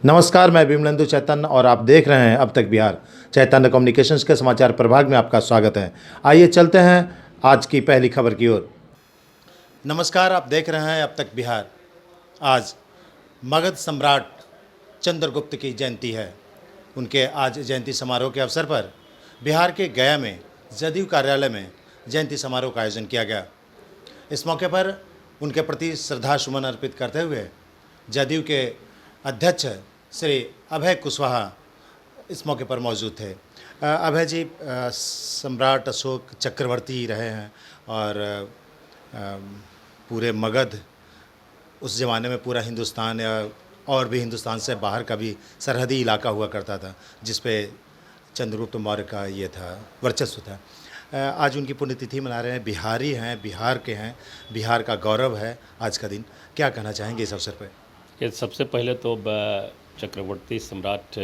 नमस्कार, मैं विमलेंदु चैतन्य और आप देख रहे हैं अब तक बिहार। चैतन्य कम्युनिकेशंस के समाचार प्रभाग में आपका स्वागत है। आइए चलते हैं आज की पहली खबर की ओर। नमस्कार, आप देख रहे हैं अब तक बिहार। आज मगध सम्राट चंद्रगुप्त की जयंती है। उनके आज जयंती समारोह के अवसर पर बिहार के गया में जदयू कार्यालय में जयंती समारोह का आयोजन किया गया। इस मौके पर उनके प्रति श्रद्धा सुमन अर्पित करते हुए जदयू के अध्यक्ष श्री अभय कुशवाहा इस मौके पर मौजूद थे। अभय जी, सम्राट अशोक चक्रवर्ती रहे हैं और पूरे मगध उस ज़माने में पूरा हिंदुस्तान या और भी हिंदुस्तान से बाहर का भी सरहदी इलाका हुआ करता था, जिस पे चंद्रगुप्त मौर्य का ये था, वर्चस्व था। आज उनकी पुण्यतिथि मना रहे हैं। बिहारी हैं, बिहार के हैं, बिहार का गौरव है आज का दिन। क्या कहना चाहेंगे इस अवसर पर? कि सबसे पहले तो चक्रवर्ती सम्राट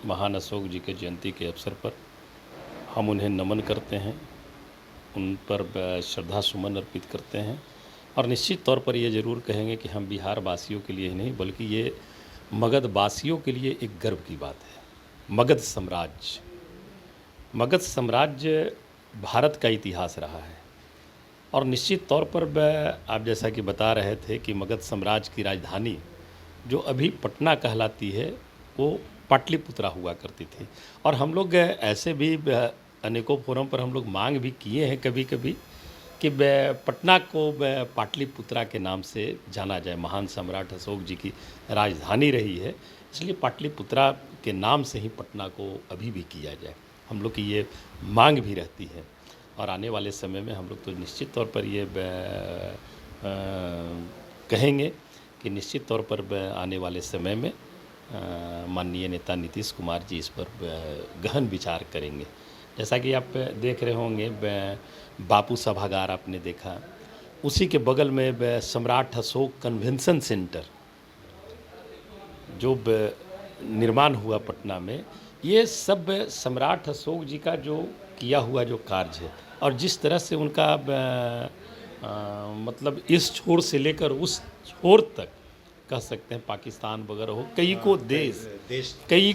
महान अशोक जी के जयंती के अवसर पर हम उन्हें नमन करते हैं, उन पर श्रद्धा सुमन अर्पित करते हैं और निश्चित तौर पर ये ज़रूर कहेंगे कि हम बिहार वासियों के लिए ही नहीं बल्कि ये मगध वासियों के लिए एक गर्व की बात है। मगध साम्राज्य भारत का इतिहास रहा है और निश्चित तौर पर आप जैसा कि बता रहे थे कि मगध साम्राज्य की राजधानी जो अभी पटना कहलाती है वो पाटलिपुत्रा हुआ करती थी। और हम लोग ऐसे भी अनेकों फोरम पर हम लोग मांग भी किए हैं कभी कभी कि पटना को पाटलिपुत्रा के नाम से जाना जाए। महान सम्राट अशोक जी की राजधानी रही है, इसलिए पाटलिपुत्रा के नाम से ही पटना को अभी भी किया जाए। हम लोग की ये मांग भी रहती है और आने वाले समय में हम लोग तो निश्चित तौर पर ये कहेंगे कि निश्चित तौर पर आने वाले समय में माननीय नेता नीतीश कुमार जी इस पर गहन विचार करेंगे। जैसा कि आप देख रहे होंगे बापू सभागार आपने देखा, उसी के बगल में सम्राट अशोक कन्वेंशन सेंटर जो निर्माण हुआ पटना में, ये सब सम्राट अशोक जी का जो किया हुआ जो कार्य है और जिस तरह से उनका मतलब इस छोर से लेकर उस छोर तक कह सकते हैं पाकिस्तान वगैरह हो, कई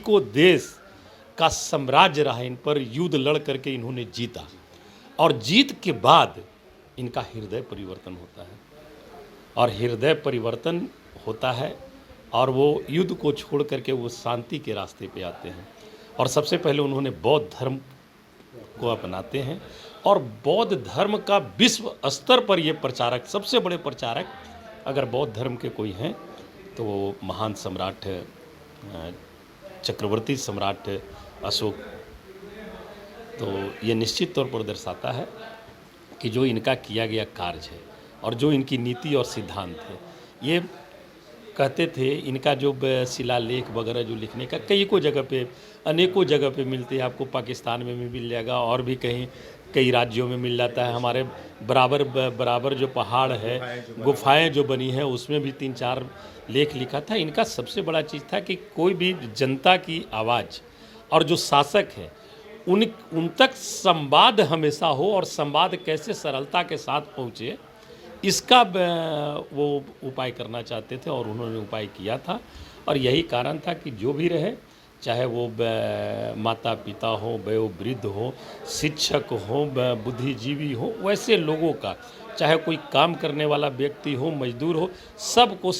को देश का साम्राज्य रहा। इन पर युद्ध लड़ करके इन्होंने जीता और जीत के बाद इनका हृदय परिवर्तन होता है और हृदय परिवर्तन होता है और वो युद्ध को छोड़ करके वो शांति के रास्ते पे आते हैं और सबसे पहले उन्होंने बौद्ध धर्म को अपनाते हैं और बौद्ध धर्म का विश्व स्तर पर ये प्रचारक, सबसे बड़े प्रचारक अगर बौद्ध धर्म के कोई हैं तो वो महान सम्राट चक्रवर्ती सम्राट अशोक। तो ये निश्चित तौर पर दर्शाता है कि जो इनका किया गया कार्य है और जो इनकी नीति और सिद्धांत है, ये कहते थे इनका जो शिलालेख वगैरह जो लिखने का कई को जगह पे अनेकों जगह पे मिलते हैं। आपको पाकिस्तान में भी मिल जाएगा और भी कहीं कई राज्यों में मिल जाता है। हमारे बराबर जो पहाड़ है, गुफाएं जो बनी हैं उसमें भी 3-4 लेख लिखा था। इनका सबसे बड़ा चीज़ था कि कोई भी जनता की आवाज़ और जो शासक है उन तक संवाद हमेशा हो और संवाद कैसे सरलता के साथ पहुँचे, इसका वो उपाय करना चाहते थे और उन्होंने उपाय किया था। और यही कारण था कि जो भी रहे, चाहे वो माता पिता हो, वयोवृद्ध हो, शिक्षक हो, बुद्धिजीवी हो, वैसे लोगों का, चाहे कोई काम करने वाला व्यक्ति हो, मजदूर हो, सबको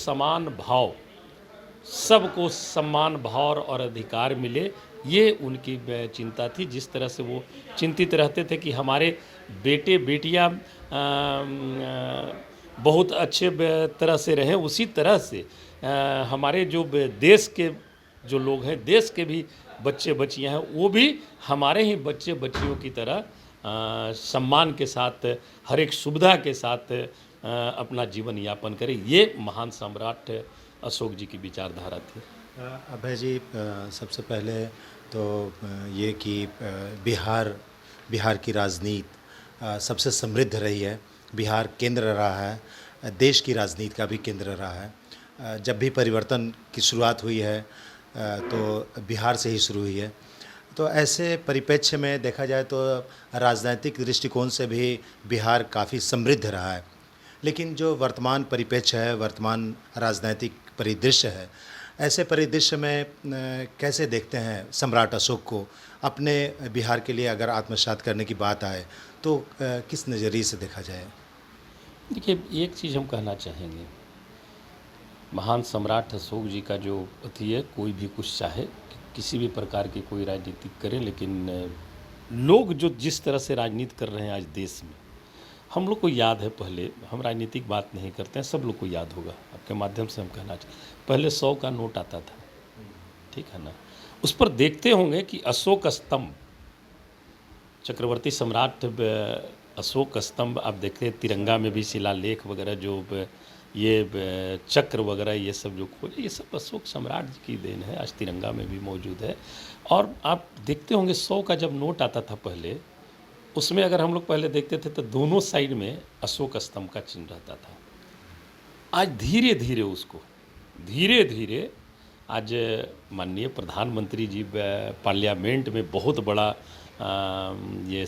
सम्मान भाव और अधिकार मिले, ये उनकी चिंता थी। जिस तरह से वो चिंतित रहते थे कि हमारे बेटे बेटियां बहुत अच्छे तरह से रहें, उसी तरह से हमारे जो देश के जो लोग हैं, देश के भी बच्चे बच्चियां हैं, वो भी हमारे ही बच्चे बच्चियों की तरह सम्मान के साथ, हर एक सुविधा के साथ अपना जीवन यापन करें। ये महान सम्राट अशोक जी की विचारधारा थी। अभय जी, सबसे पहले तो ये कि बिहार की राजनीति सबसे समृद्ध रही है। बिहार केंद्र रहा है, देश की राजनीति का भी केंद्र रहा है। जब भी परिवर्तन की शुरुआत हुई है तो बिहार से ही शुरू हुई है। तो ऐसे परिप्रेक्ष्य में देखा जाए तो राजनीतिक दृष्टिकोण से भी बिहार काफ़ी समृद्ध रहा है। लेकिन जो वर्तमान परिप्रेक्ष्य है, वर्तमान राजनीतिक परिदृश्य है, ऐसे परिदृश्य में कैसे देखते हैं सम्राट अशोक को? अपने बिहार के लिए अगर आत्मसात करने की बात आए तो किस नज़रिए से देखा जाए? देखिए, एक चीज़ हम कहना चाहेंगे, महान सम्राट अशोक जी का जो अथी है, कोई भी कुछ चाहे, किसी भी प्रकार की कोई राजनीति करे, लेकिन लोग जो जिस तरह से राजनीति कर रहे हैं आज देश में, हम लोग को याद है। पहले हम राजनीतिक बात नहीं करते हैं, सब लोग को याद होगा, आपके माध्यम से हम कहना चाहते, पहले 100 का नोट आता था, ठीक है ना, उस पर देखते होंगे कि अशोक स्तंभ, चक्रवर्ती सम्राट अशोक स्तंभ आप देखते हैं, तिरंगा में भी शिलालेख वगैरह जो ये चक्र वगैरह ये सब जो खोजे, ये सब अशोक सम्राट जी की देन है, आज तिरंगा में भी मौजूद है। और आप देखते होंगे 100 का जब नोट आता था पहले, उसमें अगर हम लोग पहले देखते थे तो दोनों साइड में अशोक स्तंभ का चिन्ह रहता था। आज धीरे धीरे उसको धीरे धीरे आज माननीय प्रधानमंत्री जी पार्लियामेंट में बहुत बड़ा ये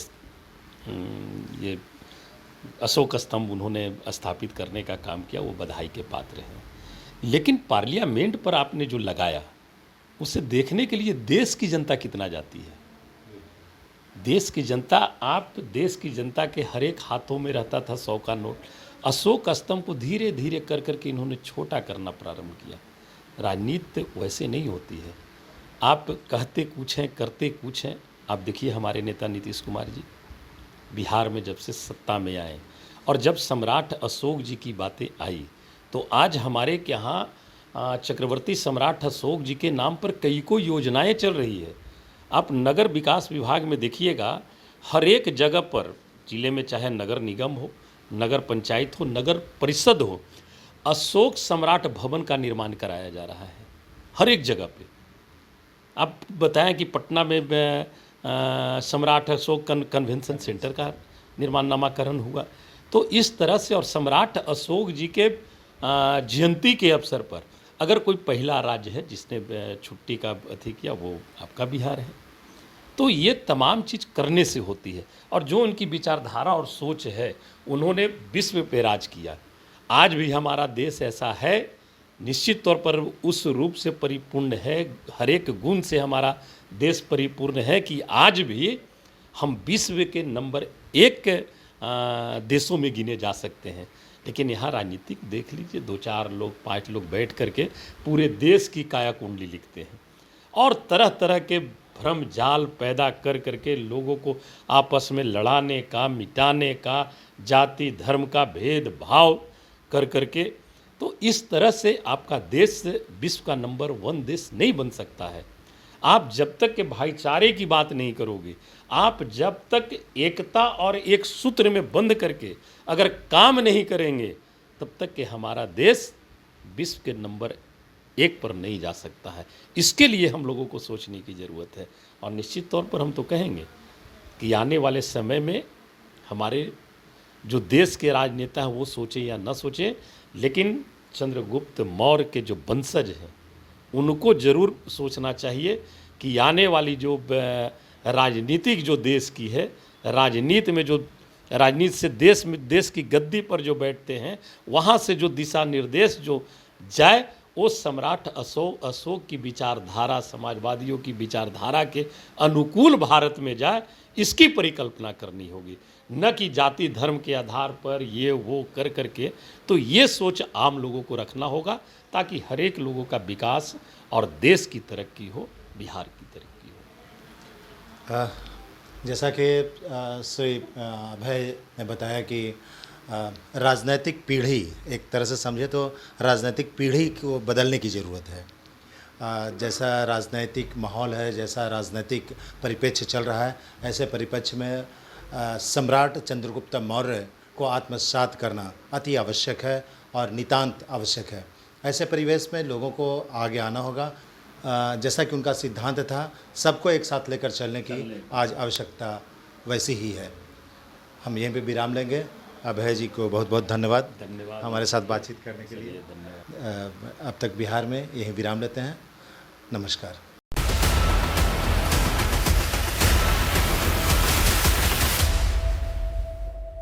अशोक स्तंभ उन्होंने स्थापित करने का काम किया, वो बधाई के पात्र हैं। लेकिन पार्लियामेंट पर आपने जो लगाया, उसे देखने के लिए देश की जनता कितना जाती है। देश की जनता, देश की जनता के हर एक हाथों में रहता था 100 का नोट। अशोक स्तंभ को धीरे धीरे कर करके इन्होंने छोटा करना प्रारंभ किया। राजनीति वैसे नहीं होती है, आप कहते कुछ हैं करते कुछ हैं। आप देखिए हमारे नेता नीतीश कुमार जी बिहार में जब से सत्ता में आए और जब सम्राट अशोक जी की बातें आई, तो आज हमारे के यहाँ चक्रवर्ती सम्राट अशोक जी के नाम पर कई को योजनाएं चल रही है। आप नगर विकास विभाग में देखिएगा, हर एक जगह पर जिले में, चाहे नगर निगम हो, नगर पंचायत हो, नगर परिषद हो, अशोक सम्राट भवन का निर्माण कराया जा रहा है हर एक जगह पे। आप बताएं कि पटना में सम्राट अशोक कन्वेंशन सेंटर का निर्माण नामाकरण हुआ। तो इस तरह से, और सम्राट अशोक जी के जयंती के अवसर पर अगर कोई पहला राज्य है जिसने छुट्टी का अथी किया, वो आपका बिहार है। तो ये तमाम चीज़ करने से होती है, और जो उनकी विचारधारा और सोच है, उन्होंने विश्व पे राज किया। आज भी हमारा देश ऐसा है, निश्चित तौर पर उस रूप से परिपूर्ण है, हर एक गुण से हमारा देश परिपूर्ण है कि आज भी हम विश्व के नंबर 1 देशों में गिने जा सकते हैं। लेकिन यहाँ राजनीतिक देख लीजिए, 2-4 लोग 5 लोग बैठ करके पूरे देश की काया कुंडली लिखते हैं और तरह तरह के भ्रम जाल पैदा कर करके लोगों को आपस में लड़ाने का, मिटाने का, जाति धर्म का भेदभाव कर करके। तो इस तरह से आपका देश विश्व का नंबर 1 देश नहीं बन सकता है। आप जब तक के भाईचारे की बात नहीं करोगे, आप जब तक एकता और एक सूत्र में बंध करके अगर काम नहीं करेंगे, तब तक कि हमारा देश विश्व के नंबर 1 पर नहीं जा सकता है। इसके लिए हम लोगों को सोचने की ज़रूरत है। और निश्चित तौर पर हम तो कहेंगे कि आने वाले समय में हमारे जो देश के राजनेता हैं वो सोचें या न सोचें, लेकिन चंद्रगुप्त मौर्य के जो वंशज हैं उनको ज़रूर सोचना चाहिए कि आने वाली जो राजनीतिक जो देश की है, राजनीति में जो राजनीति से देश की गद्दी पर जो बैठते हैं, वहाँ से जो दिशा निर्देश जो जाए, वो सम्राट अशोक की विचारधारा, समाजवादियों की विचारधारा के अनुकूल भारत में जाए, इसकी परिकल्पना करनी होगी, न कि जाति धर्म के आधार पर ये वो कर करके। तो ये सोच आम लोगों को रखना होगा, ताकि हर एक लोगों का विकास और देश की तरक्की हो, बिहार की तरक्की हो। जैसा कि श्री अभय ने बताया कि राजनैतिक पीढ़ी, एक तरह से समझे तो राजनैतिक पीढ़ी को बदलने की ज़रूरत है। जैसा राजनैतिक माहौल है, जैसा राजनैतिक परिप्रेक्ष्य चल रहा है, ऐसे परिप्रेक्ष्य में सम्राट चंद्रगुप्त मौर्य को आत्मसात करना अति आवश्यक है और नितांत आवश्यक है। ऐसे परिवेश में लोगों को आगे आना होगा। जैसा कि उनका सिद्धांत था, सबको एक साथ लेकर चलने की आज आवश्यकता वैसी ही है। हम यहीं पे विराम लेंगे। अभय जी को बहुत बहुत धन्यवाद हमारे साथ बातचीत करने के लिए। अब तक बिहार में यहीं विराम लेते हैं। नमस्कार।